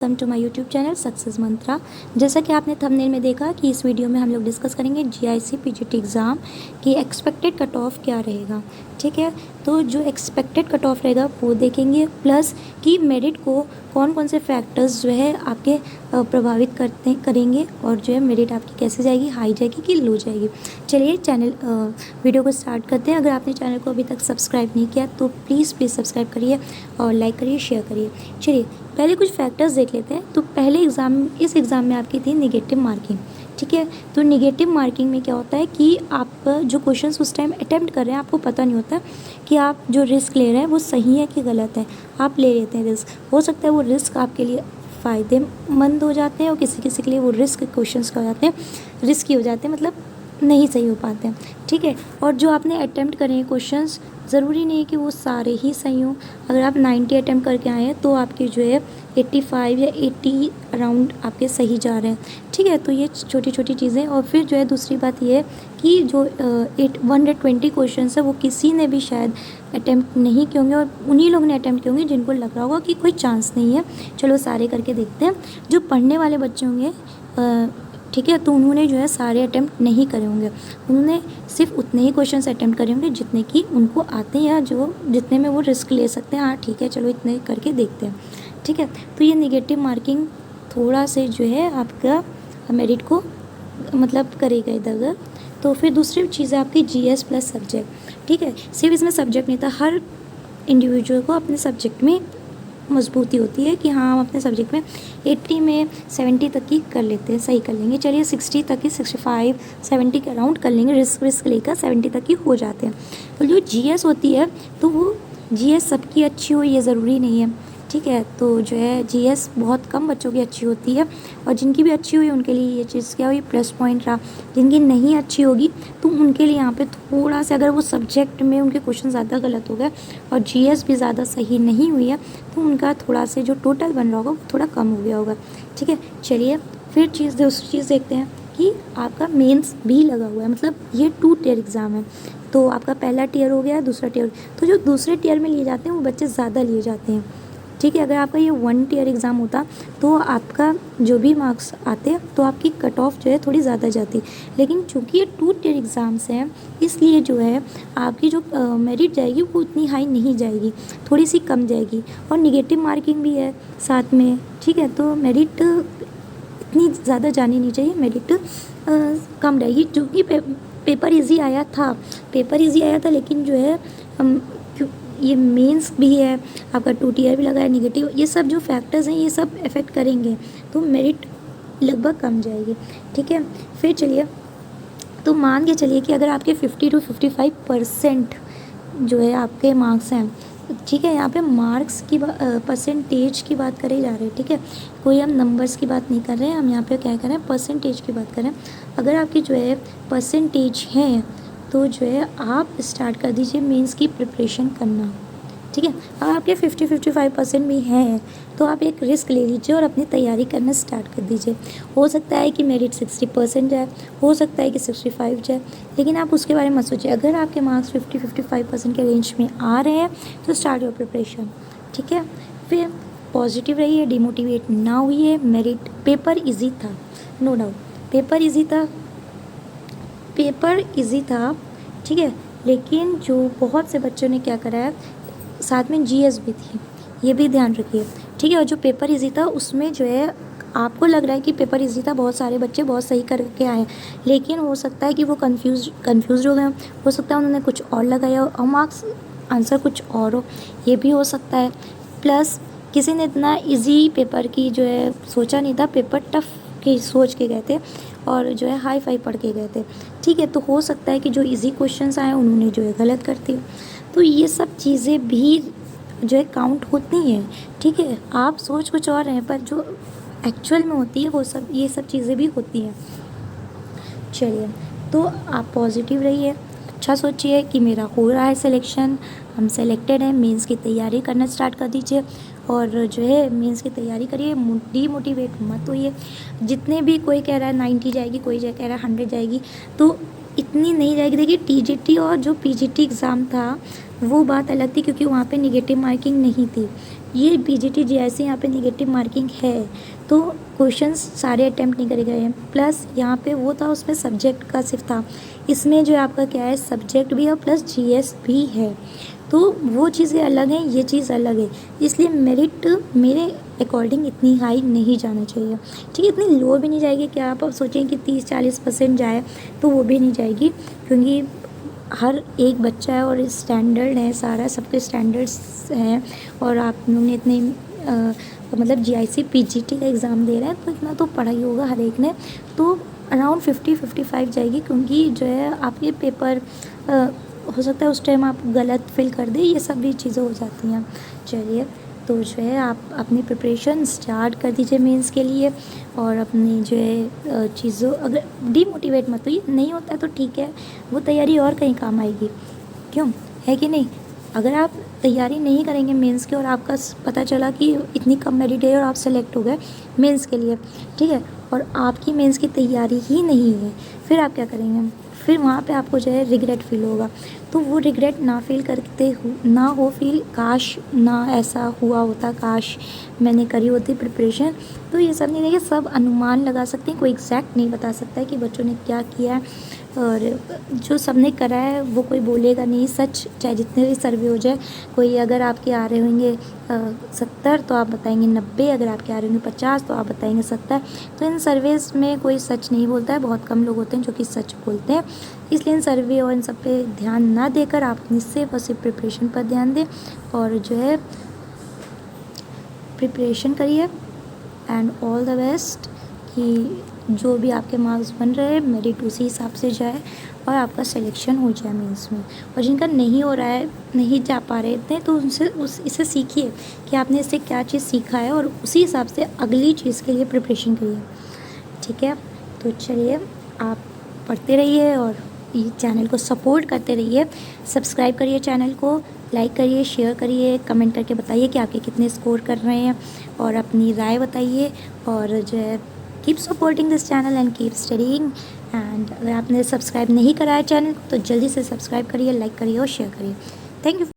Welcome to my YouTube channel success mantra. जैसा कि आपने थंबनेल में देखा कि इस वीडियो में हम लोग डिस्कस करेंगे जीआईसी पीजीटी एग्ज़ाम की एक्सपेक्टेड कट ऑफ क्या रहेगा। ठीक है, तो जो एक्सपेक्टेड कट ऑफ रहेगा वो देखेंगे, प्लस कि मेरिट को कौन कौन से फैक्टर्स जो है आपके प्रभावित करेंगे और जो है मेरिट आपकी कैसे जाएगी, हाई जाएगी कि लो जाएगी। चलिए वीडियो को स्टार्ट करते हैं। अगर आपने चैनल को अभी तक सब्सक्राइब नहीं किया तो प्लीज़ सब्सक्राइब करिए और लाइक करिए, शेयर करिए। चलिए पहले कुछ फैक्टर्स देख लेते हैं। तो पहले इस एग्ज़ाम में आपकी थी निगेटिव मार्किंग। ठीक है, तो निगेटिव मार्किंग में क्या होता है कि आप जो क्वेश्चंस उस टाइम अटेम्प्ट कर रहे हैं आपको पता नहीं होता कि आप जो रिस्क ले रहे हैं वो सही है कि गलत है। आप ले लेते हैं रिस्क, हो सकता है वो रिस्क आपके लिए फ़ायदेमंद हो जाते हैं और किसी के लिए वो रिस्क क्वेश्चंस क्या हो जाते हैं, रिस्की हो जाते हैं, मतलब नहीं सही हो पाते हैं। ठीक है, और जो आपने अटेम्प्ट करे हैं क्वेश्चंस ज़रूरी नहीं है कि वो सारे ही सही हों। अगर आप 90 अटेम्प्ट करके आए हैं तो आपके जो है 85 या 80 अराउंड आपके सही जा रहे हैं। ठीक है, तो ये छोटी छोटी चीज़ें। और फिर जो है दूसरी बात ये है कि जो 120 क्वेश्चन है वो किसी ने भी शायद अटेम्प्ट नहीं किए होंगे और उन्हीं लोगों ने अटेम्प्ट किए होंगे जिनको लग रहा होगा कि कोई चांस नहीं है, चलो सारे करके देखते हैं। जो पढ़ने वाले बच्चे होंगे ठीक है, तो उन्होंने जो है सारे अटेम्प्ट नहीं करे होंगे, उन्होंने सिर्फ उतने ही क्वेश्चंस अटेम्प्ट करे होंगे जितने कि उनको आते हैं या जो जितने में वो रिस्क ले सकते हैं। हाँ ठीक है, चलो इतने करके देखते हैं। ठीक है, तो ये निगेटिव मार्किंग थोड़ा से जो है आपका मेरिट को मतलब करेगा इधर उधर। तो फिर दूसरी चीज़ है आपकी जीएस प्लस सब्जेक्ट। ठीक है, सिर्फ इसमें सब्जेक्ट नहीं था, हर इंडिविजुअल को अपने सब्जेक्ट में मजबूती होती है कि हाँ हम अपने सब्जेक्ट में 80 में 70 तक की कर लेते हैं, सही कर लेंगे। चलिए 60 तक की 65 70 के अराउंड कर लेंगे, रिस्क लेकर 70 तक की हो जाते हैं। तो जो जीएस होती है तो वो जीएस सबकी अच्छी हो ये ज़रूरी नहीं है। ठीक है, तो जो है जीएस बहुत कम बच्चों की अच्छी होती है और जिनकी भी अच्छी हुई उनके लिए ये चीज़ क्या हुई, प्लस पॉइंट रहा। जिनकी नहीं अच्छी होगी तो उनके लिए यहाँ पे थोड़ा सा, अगर वो सब्जेक्ट में उनके क्वेश्चन ज़्यादा गलत हो गए और जीएस भी ज़्यादा सही नहीं हुई है तो उनका थोड़ा से जो टोटल बन रहा होगा वो थोड़ा कम हो गया होगा। ठीक है, चलिए फिर दूसरी चीज़ देखते हैं कि आपका मेंस भी लगा हुआ है, मतलब ये 2 टियर एग्ज़ाम है। तो आपका पहला टियर हो गया, दूसरा टियर। तो जो दूसरे टियर में लिए जाते हैं वो बच्चे ज़्यादा लिए जाते हैं। ठीक है, अगर आपका ये 1 टियर एग्ज़ाम होता तो आपका जो भी मार्क्स आते तो आपकी कट ऑफ जो है थोड़ी ज़्यादा जाती, लेकिन चूंकि ये 2 टियर एग्ज़ाम्स हैं इसलिए जो है आपकी जो मेरिट जाएगी वो उतनी हाई नहीं जाएगी, थोड़ी सी कम जाएगी। और निगेटिव मार्किंग भी है साथ में। ठीक है, तो मेरिट इतनी ज़्यादा जानी नहीं चाहिए, मेरिट कम रहेगी। क्योंकि पेपर इजी आया था लेकिन जो है ये मेंस भी है, आपका 2 टियर भी लगा है, निगेटिव, ये सब जो फैक्टर्स हैं ये सब इफ़ेक्ट करेंगे तो मेरिट लगभग कम जाएगी। ठीक है, फिर चलिए तो मान के चलिए कि अगर आपके 50 to 55% जो है आपके मार्क्स हैं। ठीक है, यहाँ पे मार्क्स की परसेंटेज की बात करे जा रहे हैं। ठीक है, कोई हम नंबर्स की बात नहीं कर रहे हैं, हम यहाँ पे क्या कर रहे हैं, परसेंटेज की बात कर रहे हैं। अगर आपकी जो है परसेंटेज है तो जो है आप स्टार्ट कर दीजिए मेंस की प्रिपरेशन करना। ठीक है, अगर आपके 50-55% भी हैं तो आप एक रिस्क ले लीजिए और अपनी तैयारी करना स्टार्ट कर दीजिए। हो सकता है कि मेरिट 60% जाए, हो सकता है कि 65 जाए, लेकिन आप उसके बारे में मत सोचिए। अगर आपके मार्क्स 50-55% के रेंज में आ रहे हैं तो स्टार्ट योर प्रिपरेशन। ठीक है, फिर पॉजिटिव रहिए, डिमोटिवेट ना हुई। मेरिट पेपर ईजी था, नो डाउट पेपर इजी था। ठीक है, लेकिन जो बहुत से बच्चों ने क्या करा है, साथ में जीएस भी थी, ये भी ध्यान रखिए। ठीक है, और जो पेपर इजी था उसमें जो है आपको लग रहा है कि पेपर इजी था, बहुत सारे बच्चे बहुत सही करके आए हैं, लेकिन हो सकता है कि वो कंफ्यूज हो गए, हो सकता है उन्होंने कुछ और लगाया हो और मार्क्स आंसर कुछ और हो, ये भी हो सकता है। प्लस किसी ने इतना ईजी पेपर की जो है सोचा नहीं था, पेपर टफ की सोच के गए थे और जो है हाई फाई पढ़ के गए थे। ठीक है, तो हो सकता है कि जो इजी क्वेश्चंस आए उन्होंने जो है गलत कर दिए। तो ये सब चीज़ें भी जो है काउंट होती हैं। ठीक है, आप सोच कुछ और हैं पर जो एक्चुअल में होती है वो सब, ये सब चीज़ें भी होती हैं। चलिए, तो आप पॉजिटिव रहिए, अच्छा सोचिए कि मेरा हो रहा है सिलेक्शन, हम सेलेक्टेड हैं, मेंस की तैयारी करना स्टार्ट कर दीजिए और जो है मेंस की तैयारी करिए, डीमोटिवेट मत होइए। जितने भी कोई कह रहा है 90 जाएगी, कोई कह रहा है 100 जाएगी, तो इतनी नहीं जाएगी। देखिए टीजीटी और जो पीजीटी एग्ज़ाम था वो बात अलग थी क्योंकि वहाँ पे निगेटिव मार्किंग नहीं थी। ये पीजीटी जीआईसी यहाँ पे नेगेटिव मार्किंग है, तो क्वेश्चंस सारे अटैम्प्ट नहीं करे गए हैं। प्लस यहाँ पे वो था, उसमें सब्जेक्ट का सिर्फ था, इसमें जो आपका क्या है, सब्जेक्ट भी है प्लस जीएस भी है, तो वो चीज़ें अलग हैं, ये चीज़ अलग है। इसलिए मेरिट मेरे अकॉर्डिंग इतनी हाई नहीं जाना चाहिए, ठीक है। इतनी लो भी नहीं जाएगी कि आप अब सोचें कि 30-40% जाए, तो वो भी नहीं जाएगी, क्योंकि हर एक बच्चा है और स्टैंडर्ड है, सारा सबके स्टैंडर्ड्स हैं, और आप लोगों ने इतने मतलब जीआईसी पीजीटी का एग्ज़ाम दे रहे हैं, तो इतना तो पढ़ा ही होगा हर एक ने, तो अराउंड 50-55 जाएगी, क्योंकि जो है आपके पेपर हो सकता है उस टाइम आप गलत फिल कर दें, ये सब भी चीज़ें हो जाती हैं। चलिए, तो जो है आप अपनी प्रिपरेशन स्टार्ट कर दीजिए मेंस के लिए, और अपनी जो है चीज़ों, अगर डीमोटिवेट मत होइए, नहीं होता है तो ठीक है, वो तैयारी और कहीं काम आएगी, क्यों, है कि नहीं। अगर आप तैयारी नहीं करेंगे मेंस की, और आपका पता चला कि इतनी कम मेरिट है और आप सेलेक्ट हो गए मेंस के लिए, ठीक है, और आपकी मेंस की तैयारी ही नहीं है, फिर आप क्या करेंगे, फिर वहाँ पे आपको जो है रिग्रेट फील होगा। तो वो रिग्रेट ना फील करते ना हो फील, काश ना ऐसा हुआ होता, काश मैंने करी होती प्रिपरेशन। तो ये सब नहीं, देखिए सब अनुमान लगा सकते हैं, कोई एग्जैक्ट नहीं बता सकता है कि बच्चों ने क्या किया है, और जो सबने करा है वो कोई बोलेगा नहीं सच, चाहे जितने भी सर्वे हो जाए। कोई अगर आपके आ रहे होंगे 70 तो आप बताएंगे 90, अगर आपके आ रहे होंगे 50 तो आप बताएंगे 70। तो इन सर्वेस में कोई सच नहीं बोलता है, बहुत कम लोग होते हैं जो कि सच बोलते हैं। इसलिए इन सर्वे और इन सब पे ध्यान ना देकर आप सिर्फ और सिर्फ प्रिपरेशन पर ध्यान दें, और जो है प्रिपरेशन करिए, एंड ऑल द बेस्ट, कि जो भी आपके मार्क्स बन रहे हैं मेरिट उसी हिसाब से जाए, और आपका सिलेक्शन हो जाए मेंस में। और जिनका नहीं हो रहा है, नहीं जा पा रहे थे, तो उनसे इसे सीखिए कि आपने इससे क्या चीज़ सीखा है, और उसी हिसाब से अगली चीज़ के लिए प्रिपरेशन करिए, ठीक है। तो चलिए, आप पढ़ते रहिए और ये चैनल को सपोर्ट करते रहिए, सब्सक्राइब करिए चैनल को, लाइक करिए, शेयर करिए, कमेंट करके बताइए कि आपके कितने स्कोर कर रहे हैं, और अपनी राय बताइए, और जो है keep supporting this channel and keep studying. And अगर आपने सब्सक्राइब नहीं करा है चैनल को, तो जल्दी से सब्सक्राइब करिए, लाइक करिए और शेयर करिए। Thank you.